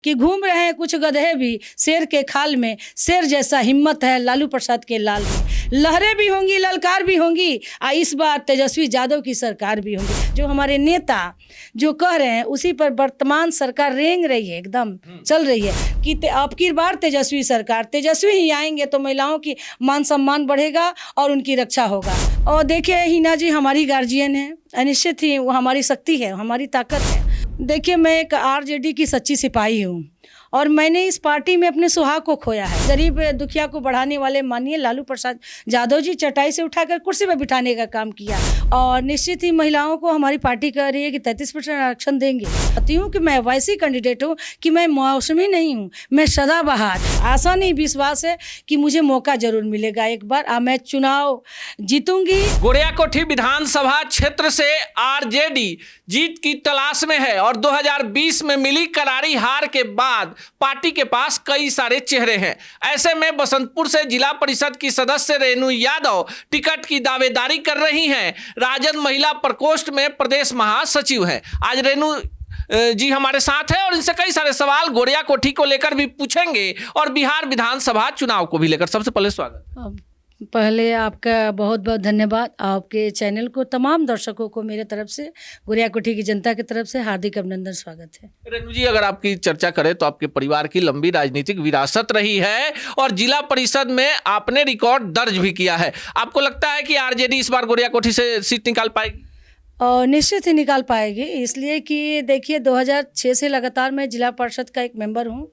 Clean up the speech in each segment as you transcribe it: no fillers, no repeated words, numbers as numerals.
कि घूम रहे हैं कुछ गधे भी शेर के खाल में, शेर जैसा हिम्मत है लालू प्रसाद के लाल में। लहरें भी होंगी, ललकार भी होंगी, इस बार तेजस्वी यादव की सरकार भी होगी। जो हमारे नेता जो कह रहे हैं उसी पर वर्तमान सरकार रेंग रही है, एकदम चल रही है कि अब की बार तेजस्वी सरकार, तेजस्वी ही आएंगे तो महिलाओं की मान सम्मान बढ़ेगा और उनकी रक्षा होगा। और देखिए हिना जी हमारी गार्जियन है, अनिश्चित ही वो हमारी शक्ति है, हमारी ताकत है। देखिए मैं एक आरजेडी की सच्ची सिपाही हूँ और मैंने इस पार्टी में अपने सुहाग को खोया है। गरीब दुखिया को बढ़ाने वाले माननीय लालू प्रसाद यादव जी चटाई से उठाकर कुर्सी पर बिठाने का काम किया और निश्चित ही महिलाओं को हमारी पार्टी कह रही है कि 33% आरक्षण देंगे। कहती हूँ कि मैं वैसी कैंडिडेट हूँ कि मैं मौसमी नहीं हूँ, मैं सदाबहार। आशा नहीं विश्वास है कि मुझे मौका जरूर मिलेगा एक बार, मैं चुनाव जीतूंगी। गोरियाकोठी विधानसभा क्षेत्र से आरजेडी जीत की तलाश में है और 2020 में मिली करारी हार के बाद पार्टी के पास कई सारे चेहरे हैं। ऐसे में बसंतपुर से जिला परिषद की सदस्य रेणु यादव टिकट की दावेदारी कर रही हैं। राजद महिला प्रकोष्ठ में प्रदेश महासचिव हैं। आज रेणु जी हमारे साथ है और इनसे कई सारे सवाल गोरियाकोठी को लेकर भी पूछेंगे और बिहार विधानसभा चुनाव को भी लेकर। सबसे पहले स्वागत। पहले आपका बहुत बहुत धन्यवाद। आपके चैनल को, तमाम दर्शकों को मेरे तरफ से, गोरियाकोठी की जनता की तरफ से हार्दिक अभिनंदन, स्वागत है। रेणु जी अगर आपकी चर्चा करें तो आपके परिवार की लंबी राजनीतिक विरासत रही है और जिला परिषद में आपने रिकॉर्ड दर्ज भी किया है। आपको लगता है कि आरजेडी इस बार गोरियाकोठी से सीट निकाल पाएगी? और निश्चित ही निकाल पाएगी, इसलिए कि देखिए 2006 से लगातार मैं जिला परिषद का एक मेंबर हूं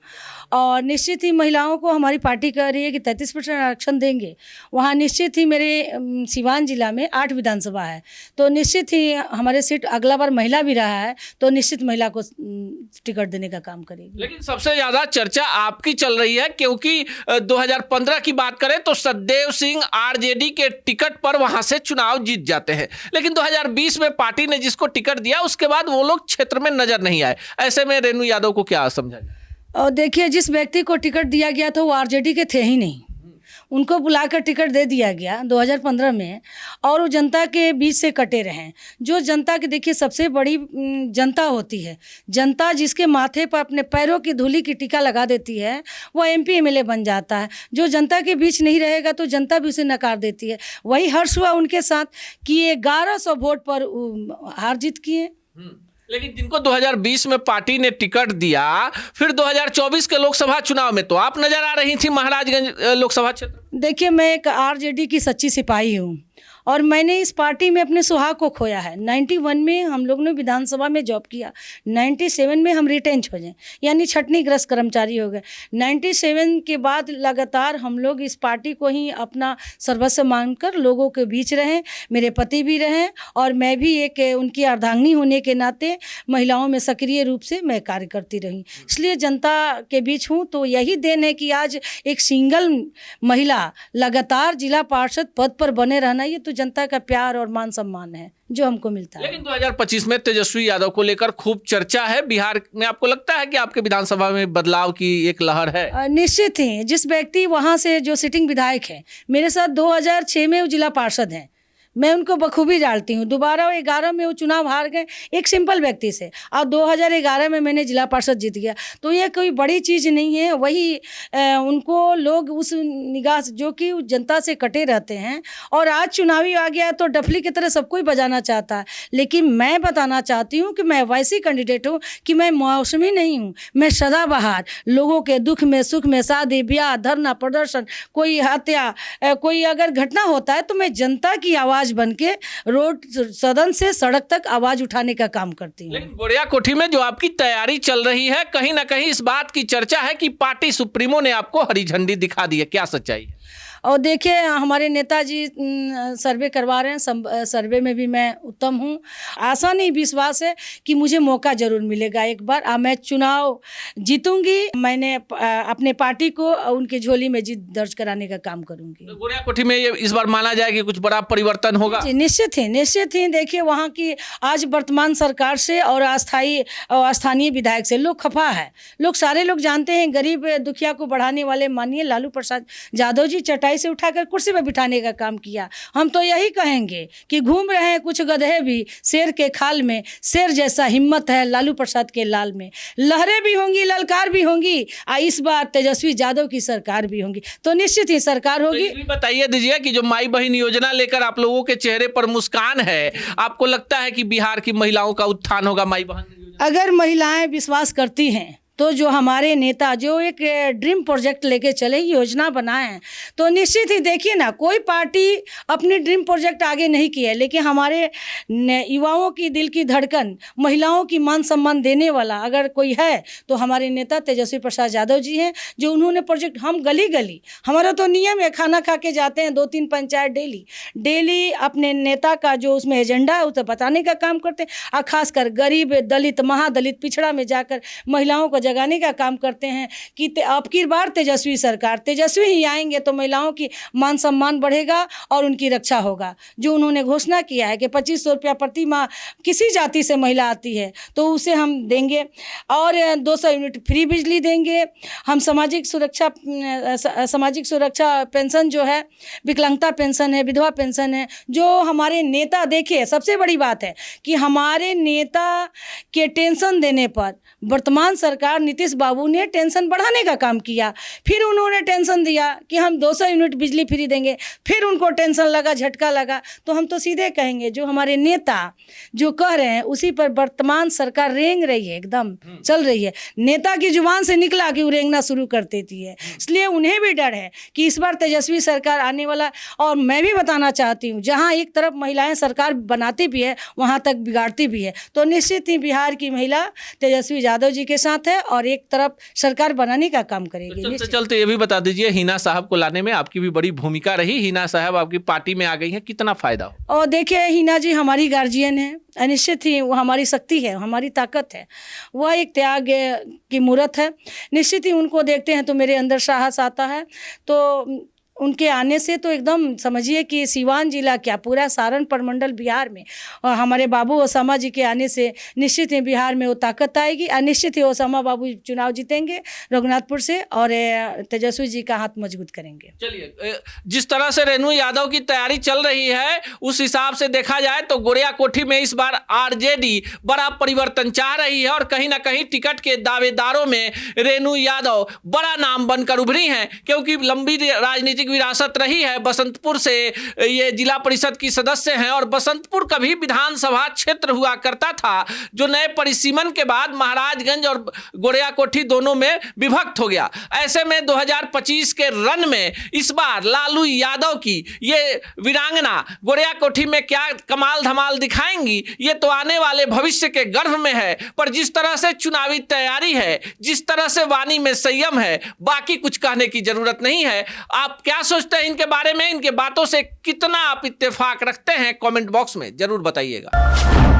और निश्चित ही महिलाओं को हमारी पार्टी कह रही है कि 33% आरक्षण देंगे। वहां निश्चित ही मेरे सिवान जिला में 8 विधानसभा है, तो निश्चित ही हमारे सीट अगला बार महिला भी रहा है तो निश्चित महिला को टिकट देने का काम करेगी। लेकिन सबसे ज़्यादा चर्चा आपकी चल रही है क्योंकि 2015 की बात करें तो सतदेव सिंह आरजेडी के टिकट पर वहां से चुनाव जीत जाते हैं, लेकिन 2020 में पार्टी ने जिसको टिकट दिया उसके बाद वो लोग क्षेत्र में नजर नहीं आए। ऐसे में रेणु यादव को क्या समझा जाए? और देखिए जिस व्यक्ति को टिकट दिया गया था वो आरजेडी के थे ही नहीं, उनको बुलाकर टिकट दे दिया गया 2015 में और वो जनता के बीच से कटे रहे। जो जनता की देखिए सबसे बड़ी जनता होती है, जनता जिसके माथे पर अपने पैरों की धूली की टीका लगा देती है वो एमपी एमएलए बन जाता है। जो जनता के बीच नहीं रहेगा तो जनता भी उसे नकार देती है। वही हर्ष हुआ उनके साथ कि 1100 वोट पर हार जीत किए। लेकिन जिनको 2020 में पार्टी ने टिकट दिया, फिर 2024 के लोकसभा चुनाव में तो आप नजर आ रही थी महाराजगंज लोकसभा क्षेत्र। देखिए मैं एक आरजेडी की सच्ची सिपाही हूँ और मैंने इस पार्टी में अपने सुहाग को खोया है। 91 में हम लोग ने विधानसभा में जॉब किया, 97 में हम रिटेंच हो गए यानी छटनी ग्रस्त कर्मचारी हो गए। 97 के बाद लगातार हम लोग इस पार्टी को ही अपना सर्वस्व मानकर लोगों के बीच रहें। मेरे पति भी रहें और मैं भी एक उनकी अर्धांगिनी होने के नाते महिलाओं में सक्रिय रूप से मैं कार्य करती रही, इसलिए जनता के बीच हूँ। तो यही देन है कि आज एक सिंगल महिला लगातार जिला पार्षद पद पर बने रहना, ये तो जनता का प्यार और मान सम्मान है जो हमको मिलता है। लेकिन 2025 में तेजस्वी यादव को लेकर खूब चर्चा है बिहार में। आपको लगता है कि आपके विधानसभा में बदलाव की एक लहर है? निश्चित ही। जिस व्यक्ति वहां से जो सिटिंग विधायक है, मेरे साथ 2006 में वो जिला पार्षद हैं, मैं उनको बखूबी डालती हूँ। 2011 में वो चुनाव हार गए एक सिंपल व्यक्ति से और 2011 में मैंने जिला पार्षद जीत गया, तो ये कोई बड़ी चीज़ नहीं है। वही उनको लोग उस निगाह से जो कि जनता से कटे रहते हैं और आज चुनावी आ गया तो डफली की तरह सबको ही बजाना चाहता है। लेकिन मैं बताना चाहती हूँ कि मैं वैसी कैंडिडेट हूँ कि मैं मौसमी नहीं हूँ, मैं सदाबहार। लोगों के दुख में सुख में, शादी ब्याह, धरना प्रदर्शन, कोई हत्या, कोई अगर घटना होता है तो मैं जनता की आवाज़ बन के रोड सदन से सड़क तक आवाज उठाने का काम करती हूँ। लेकिन गोरियाकोठी में जो आपकी तैयारी चल रही है, कहीं ना कहीं इस बात की चर्चा है कि पार्टी सुप्रीमो ने आपको हरी झंडी दिखा दी है, क्या सच्चाई है? और देखिए हमारे नेताजी सर्वे करवा रहे हैं, सर्वे में भी मैं उत्तम हूँ। आशा नहीं विश्वास है कि मुझे मौका जरूर मिलेगा एक बार, मैं चुनाव जीतूंगी। मैंने अपने पार्टी को उनके झोली में जीत दर्ज कराने का काम करूंगी। तो गोरियाकोठी में ये इस बार माना जाए कि कुछ बड़ा परिवर्तन होगा? निश्चित ही। देखिए वहाँ की आज वर्तमान सरकार से और स्थानीय विधायक से लोग खफा है। लोग सारे लोग जानते हैं गरीब दुखिया को बढ़ाने वाले माननीय लालू प्रसाद यादव जी चटाई चटाई से उठाकर कुर्सी पर बिठाने का काम किया। हम तो यही कहेंगे कि घूम रहे हैं कुछ गधे भी शेर के खाल में, शेर जैसा हिम्मत है लालू प्रसाद के लाल में। लहरें भी होंगी, ललकार भी होंगी, इस बार तेजस्वी यादव की सरकार भी होगी। तो निश्चित ही सरकार होगी। ये भी बताइए दीजिए कि जो माई बहन योजना लेकर आप लोगों के चेहरे पर मुस्कान है, आपको लगता है कि बिहार की महिलाओं का उत्थान होगा माई बहन योजना? अगर महिलाएं विश्वास करती हैं तो जो हमारे नेता जो एक ड्रीम प्रोजेक्ट लेके चले, योजना बनाए हैं, तो निश्चित ही देखिए ना, कोई पार्टी अपनी ड्रीम प्रोजेक्ट आगे नहीं किया है, लेकिन हमारे युवाओं की दिल की धड़कन, महिलाओं की मान सम्मान देने वाला अगर कोई है तो हमारे नेता तेजस्वी प्रसाद यादव जी हैं। जो उन्होंने प्रोजेक्ट, हम गली गली, हमारा तो नियम है, खाना खा के जाते हैं 2-3 पंचायत डेली अपने नेता का जो उसमें एजेंडा है उसे बताने का काम करते हैं। और खासकर गरीब, दलित, महादलित, पिछड़ा में जाकर महिलाओं को जगाने का काम करते हैं कि अब की बार तेजस्वी सरकार, तेजस्वी ही आएंगे तो महिलाओं की मान सम्मान बढ़ेगा और उनकी रक्षा होगा। जो उन्होंने घोषणा किया है कि 2500 रुपया प्रति माह किसी जाति से महिला आती है तो उसे हम देंगे, और 200 यूनिट फ्री बिजली देंगे। हम सामाजिक सुरक्षा पेंशन जो है, विकलांगता पेंशन है, विधवा पेंशन है, जो हमारे नेता, देखिए सबसे बड़ी बात है कि हमारे नेता के टेंशन देने पर वर्तमान सरकार नीतीश बाबू ने टेंशन बढ़ाने का काम किया। फिर उन्होंने टेंशन दिया कि हम 200 यूनिट बिजली फ्री देंगे, फिर उनको टेंशन लगा, झटका लगा। तो हम तो सीधे कहेंगे जो हमारे नेता जो कह रहे हैं उसी पर वर्तमान सरकार रेंग रही है, एकदम चल रही है। नेता की जुबान से निकला कि वो रेंगना शुरू कर देती है, इसलिए उन्हें भी डर है कि इस बार तेजस्वी सरकार आने वाला। और मैं भी बताना चाहती हूँ, जहाँ एक तरफ महिलाएं सरकार बनाती भी है वहाँ तक बिगाड़ती भी है। तो निश्चित ही बिहार की महिला तेजस्वी यादव जी के साथ है और एक तरफ सरकार बनाने का काम करेगी। तो चलते ये भी बता दीजिए, हिना साहब को लाने में आपकी भी बड़ी भूमिका रही। हिना साहब आपकी पार्टी में आ गई हैं, कितना फायदा हो? और देखिए, हिना जी हमारी गार्जियन है, निश्चित ही वो हमारी शक्ति है, हमारी ताकत है, वह एक त्याग की मूर्त है। निश्चित ही उनको देखते हैं तो मेरे अंदर साहस आता है। तो उनके आने से तो एकदम समझिए कि सीवान जिला क्या, पूरा सारण प्रमंडल बिहार में, और हमारे बाबू ओसामा जी के आने से निश्चित ही बिहार में वो ताकत आएगी। और निश्चित ही ओसामा बाबू चुनाव जीतेंगे रघुनाथपुर से और तेजस्वी जी का हाथ मजबूत करेंगे। चलिए, जिस तरह से रेणु यादव की तैयारी चल रही है उस हिसाब से देखा जाए तो गोरिया कोठी में इस बार आरजेडी बड़ा परिवर्तन चाह रही है और कहीं ना कहीं टिकट के दावेदारों में रेणु यादव बड़ा नाम बनकर उभरी हैं, क्योंकि लंबी राजनीतिक विरासत रही है। बसंतपुर से ये जिला परिषद की सदस्य हैं और बसंतपुर कभी विधानसभा क्षेत्र हुआ करता था जो नए परिसीमन के बाद महाराजगंज और गोरिया कोठी दोनों में विभक्त हो गया। ऐसे में 2025 के रन में इस बार लालू यादव की ये वीरांगना गोरिया कोठी में क्या कमाल धमाल दिखाएंगी, ये तो आने वाले भविष्य के गर्भ में है। पर जिस तरह से चुनावी तैयारी है, जिस तरह से वाणी में संयम है, बाकी कुछ कहने की जरूरत नहीं है। आप क्या सोचते हैं इनके बारे में? इनके बातों से कितना आप इत्तेफाक रखते हैं? कमेंट बॉक्स में जरूर बताइएगा।